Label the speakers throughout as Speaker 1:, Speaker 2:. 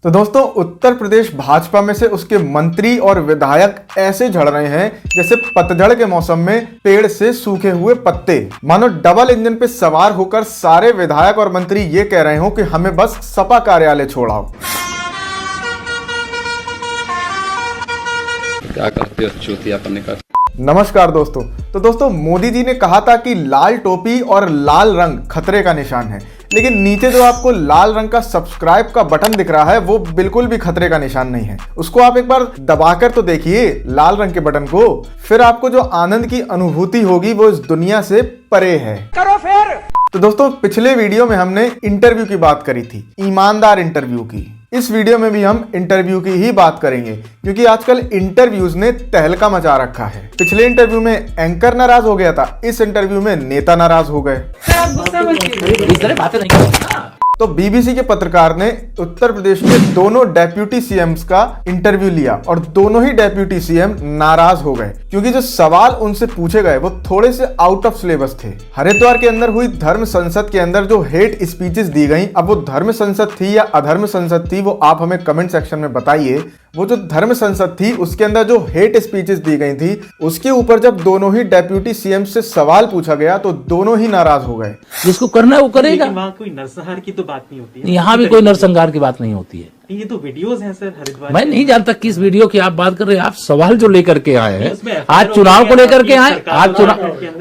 Speaker 1: तो दोस्तों, उत्तर प्रदेश भाजपा में से उसके मंत्री और विधायक ऐसे झड़ रहे हैं जैसे पतझड़ के मौसम में पेड़ से सूखे हुए पत्ते। मानो डबल इंजन पे सवार होकर सारे विधायक और मंत्री ये कह रहे हो कि हमें बस सपा कार्यालय छोड़ाओ।
Speaker 2: क्या करते हो चूतिया करने का।
Speaker 1: नमस्कार दोस्तों। तो दोस्तों, मोदी जी ने कहा था कि लाल टोपी और लाल रंग खतरे का निशान है, लेकिन नीचे जो आपको लाल रंग का सब्सक्राइब का बटन दिख रहा है वो बिल्कुल भी खतरे का निशान नहीं है। उसको आप एक बार दबाकर तो देखिए लाल रंग के बटन को, फिर आपको जो आनंद की अनुभूति होगी वो इस दुनिया से परे है। करो फिर। तो दोस्तों, पिछले वीडियो में हमने इंटरव्यू की बात करी थी, ईमानदार इंटरव्यू की। इस वीडियो में भी हम इंटरव्यू की ही बात करेंगे, क्योंकि आजकल इंटरव्यूज ने तहलका मचा रखा है। पिछले इंटरव्यू में एंकर नाराज हो गया था, इस इंटरव्यू में नेता नाराज हो गए। तो बीबीसी के पत्रकार ने उत्तर प्रदेश के दोनों डेप्यूटी सीएम्स का इंटरव्यू लिया और दोनों ही डेप्यूटी सीएम नाराज हो गए, क्योंकि जो सवाल उनसे पूछे गए वो थोड़े से आउट ऑफ सिलेबस थे। हरिद्वार के अंदर हुई धर्म संसद के अंदर जो हेट स्पीचेस दी गई, अब वो धर्म संसद थी या अधर्म संसद थी वो आप हमें कमेंट सेक्शन में बताइए। वो जो धर्म संसद थी उसके अंदर जो हेट स्पीचेस दी गई थी, उसके ऊपर जब दोनों ही डेप्यूटी सीएम से सवाल पूछा गया तो दोनों ही नाराज हो गए।
Speaker 3: जिसको करना है वो करेगा।
Speaker 4: वहाँ कोई नरसंहार की तो बात नहीं होती है,
Speaker 3: यहाँ भी कोई नरसंहार की बात नहीं होती है।
Speaker 4: ये तो वीडियोस हैं सर हरिद्वार।
Speaker 3: मैं नहीं जानता किस वीडियो की आप बात कर रहे हैं। आप सवाल जो लेकर के आए हैं, आज चुनाव को लेकर के आए,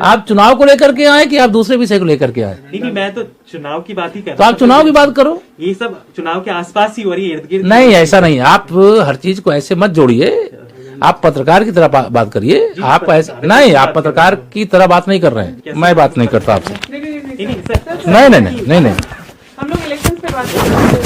Speaker 3: आप चुनाव को लेकर के आए कि आप दूसरे विषय को लेकर के आए?
Speaker 4: नहीं, मैं तो चुनाव की बात ही कर रहा हूं।
Speaker 3: तो आप चुनाव की बात करो।
Speaker 4: ये सब चुनाव के आसपास ही हो रही है, इर्द गिर्द
Speaker 3: नहीं, ऐसा नहीं। आप हर चीज को ऐसे मत जोड़िए। आप पत्रकार की तरह बात करिए। आप ऐसे नहीं, आप पत्रकार की तरह बात नहीं कर रहे हैं। मैं बात नहीं करता आपसे। नहीं नहीं नहीं नहीं नहीं,
Speaker 5: हम लोग इलेक्शन पे बात कर रहे हैं।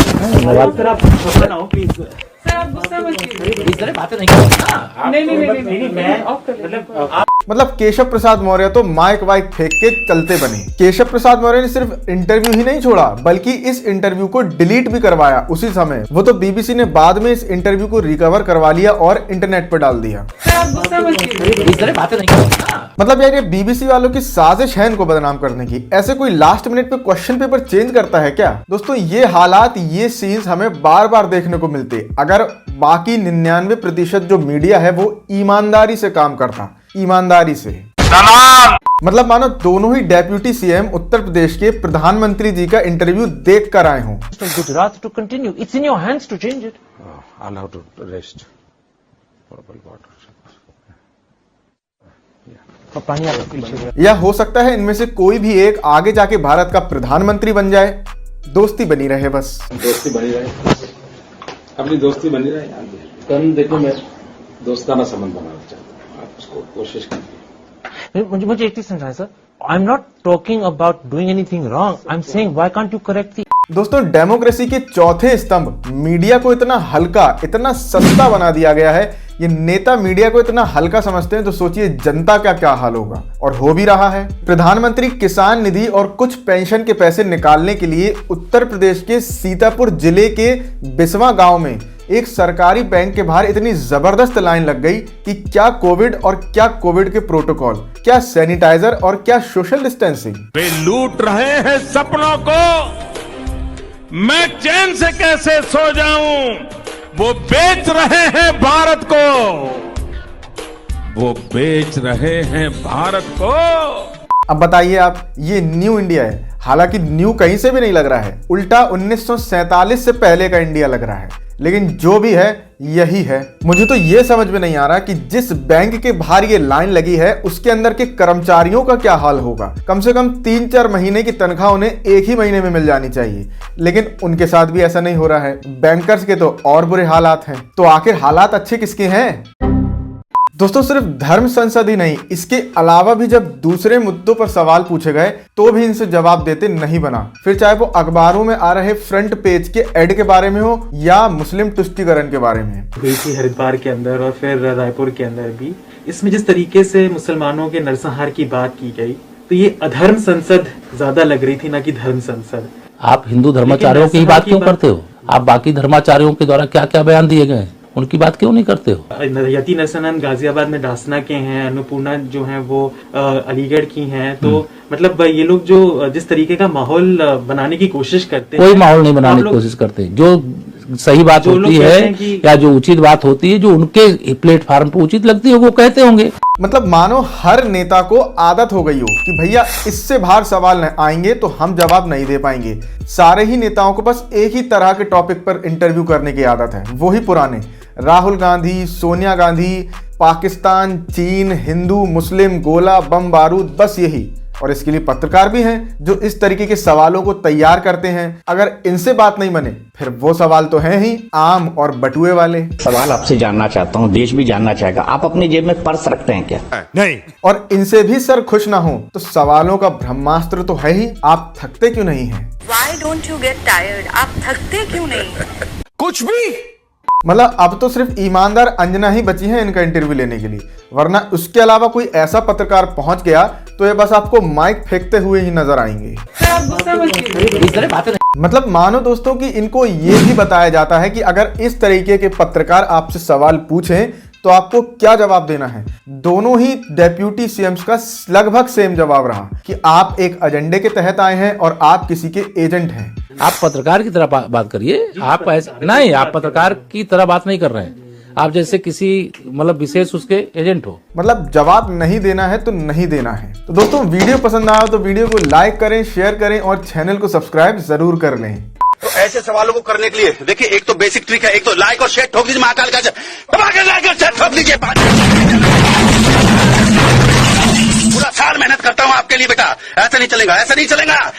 Speaker 4: सर आप गुस्सा ना हो प्लीज।
Speaker 5: सर आप गुस्सा मत कीजिए।
Speaker 3: इस तरह बातें नहीं करना।
Speaker 5: नहीं,
Speaker 4: मैं
Speaker 5: ऑफ कर
Speaker 1: मतलब केशव प्रसाद मौर्य तो माइक वाइक फेंक के चलते बने। केशव प्रसाद मौर्य ने सिर्फ इंटरव्यू ही नहीं छोड़ा, बल्कि इस इंटरव्यू को डिलीट भी करवाया उसी समय। वो तो बीबीसी ने बाद में इस इंटरव्यू को रिकवर करवा लिया और इंटरनेट पर डाल दिया।
Speaker 5: सर आप गुस्सा मत कीजिए।
Speaker 3: इस तरह बातें नहीं करना।
Speaker 1: मतलब यार, ये बीबीसी वालों की साजिश है इनको बदनाम करने की। ऐसे कोई लास्ट मिनट पे क्वेश्चन पेपर चेंज करता है क्या? दोस्तों, ये हालात, ये सीन्स हमें बार बार देखने को मिलते अगर बाकी 99% जो मीडिया है वो ईमानदारी से काम करता। ईमानदारी से मतलब मानो दोनों ही डेप्यूटी सीएम उत्तर प्रदेश के प्रधानमंत्री जी का इंटरव्यू देख कर आए हों।
Speaker 6: Gujarat to continue. It's in your hands to change it.
Speaker 2: I'll have to rest. Water.
Speaker 6: पानी आपके पीछे।
Speaker 1: या हो सकता है इनमें से कोई भी एक आगे जाके भारत का प्रधानमंत्री बन जाए। दोस्ती बनी रहे, बस
Speaker 2: दोस्ती बनी रहे, अपनी दोस्ती बनी रहे। कल देखो, मैं दोस्ताना संबंध बनाना चाहता हूँ, आप उसको कोशिश कीजिए।
Speaker 6: मुझे एक चीज समझाएं sir. I am not talking about doing anything wrong. I am saying why can't you correct the.
Speaker 1: दोस्तों, डेमोक्रेसी के चौथे स्तंभ मीडिया को इतना हल्का, इतना सस्ता बना दिया गया है। ये नेता मीडिया को इतना हल्का समझते हैं तो सोचिए जनता का क्या हाल होगा। और हो भी रहा है। प्रधानमंत्री किसान निधि और कुछ पेंशन के पैसे निकालने के लिए उत्तर प्रदेश के सीतापुर जिले के बिस्वा गांव में एक सरकारी बैंक के बाहर इतनी जबरदस्त लाइन लग गई कि क्या कोविड और क्या कोविड के प्रोटोकॉल, क्या सैनिटाइजर और क्या सोशल डिस्टेंसिंग।
Speaker 7: वे लूट रहे हैं सपनों को, मैं चैन से कैसे सो जाऊं। वो बेच रहे हैं भारत को, वो बेच रहे हैं भारत को।
Speaker 1: अब बताइए आप, ये न्यू इंडिया है? हालांकि न्यू कहीं से भी नहीं लग रहा है, उल्टा 1947 से पहले का इंडिया लग रहा है। लेकिन जो भी है यही है। मुझे तो ये समझ में नहीं आ रहा कि जिस बैंक के बाहर ये लाइन लगी है उसके अंदर के कर्मचारियों का क्या हाल होगा। कम से कम 3-4 महीने की तनख्वाह उन्हें एक ही महीने में मिल जानी चाहिए, लेकिन उनके साथ भी ऐसा नहीं हो रहा है। बैंकर्स के तो और बुरे हालात हैं। तो आखिर हालात अच्छे किसके हैं? दोस्तों, सिर्फ धर्म संसद ही नहीं, इसके अलावा भी जब दूसरे मुद्दों पर सवाल पूछे गए तो भी इनसे जवाब देते नहीं बना। फिर चाहे वो अखबारों में आ रहे फ्रंट पेज के एड के बारे में हो या मुस्लिम तुष्टीकरण के बारे में।
Speaker 4: बीसी हरिद्वार के अंदर और फिर रायपुर के अंदर भी इसमें जिस तरीके से मुसलमानों के नरसंहार की बात की गई, तो ये अधर्म संसद ज्यादा लग रही थी ना कि धर्म संसद।
Speaker 3: आप हिंदू धर्माचार्यों की बात क्यों करते हो? आप बाकी धर्माचार्यों के द्वारा क्या क्या बयान दिए गए, उनकी बात क्यों नहीं करते हो?
Speaker 4: यति नरसनन गाजियाबाद में डासना के हैं, अन्नपूर्णा जो हैं वो अलीगढ़ की हैं। तो मतलब ये लोग जो जिस तरीके का माहौल बनाने की कोशिश करते हैं,
Speaker 3: कोई माहौल नहीं बनाने की कोशिश करते। जो सही बात
Speaker 4: जो लोग
Speaker 3: होती
Speaker 4: कहते
Speaker 3: है
Speaker 4: हैं कि-
Speaker 3: या जो उचित बात होती है, जो उनके प्लेटफार्म पर उचित लगती है, वो कहते होंगे।
Speaker 1: मतलब मानो हर नेता को आदत हो गई हो कि भैया इससे बाहर सवाल न आएंगे तो हम जवाब नहीं दे पाएंगे। सारे ही नेताओं को बस एक ही तरह के टॉपिक पर इंटरव्यू करने की आदत है, वो ही पुराने। राहुल गांधी, सोनिया गांधी, पाकिस्तान, चीन, हिंदू, मुस्लिम, गोला, बम बारूद, बस यही। और इसके लिए पत्रकार भी हैं जो इस तरीके के सवालों को तैयार करते हैं। अगर इनसे बात नहीं बने फिर वो सवाल तो हैं ही आम और बटुए वाले।
Speaker 8: सवाल आपसे जानना चाहता हूँ, देश भी जानना चाहेगा, आप अपनी जेब में पर्स रखते हैं क्या?
Speaker 7: नहीं।
Speaker 1: और इनसे भी सर खुश ना हो तो सवालों का ब्रह्मास्त्र तो है ही। आप थकते क्यों नहीं हैं?
Speaker 9: Why don't you get tired? आप थकते क्यों नहीं?
Speaker 7: कुछ भी
Speaker 1: मतलब अब तो सिर्फ ईमानदार अंजना ही बची है इनका इंटरव्यू लेने के लिए, वरना उसके अलावा कोई ऐसा पत्रकार पहुंच गया तो ये बस आपको माइक फेंकते हुए ही नजर आएंगे।
Speaker 5: सर आप गुस्सा मत कीजिए।
Speaker 3: इस तरह बातें
Speaker 1: मतलब मानो दोस्तों कि इनको ये भी बताया जाता है कि अगर इस तरीके के पत्रकार आपसे सवाल पूछें तो आपको क्या जवाब देना है। दोनों ही डेप्यूटी सीएम्स का लगभग सेम जवाब रहा कि आप एक एजेंडे के तहत आए हैं और आप किसी के एजेंट हैं।
Speaker 3: आप पत्रकार की तरह बात करिए। आप ऐसे नहीं, आप पत्रकार की तरह बात नहीं कर रहे हैं। आप जैसे किसी मतलब विशेष उसके एजेंट हो।
Speaker 1: मतलब जवाब नहीं देना है तो नहीं देना है। तो दोस्तों वीडियो पसंद आया तो वीडियो को लाइक करें, शेयर करें और चैनल को सब्सक्राइब जरूर कर लें।
Speaker 10: तो ऐसे सवालों को करने के लिए देखिए, एक तो बेसिक ट्रिक है, एक तो लाइक और शेयर ठोक दीजिए, महाकाल का लाइक और शेयर ठोक दीजिए। पूरा साल मेहनत करता हूं आपके लिए बेटा, ऐसा नहीं चलेगा, ऐसा नहीं चलेगा।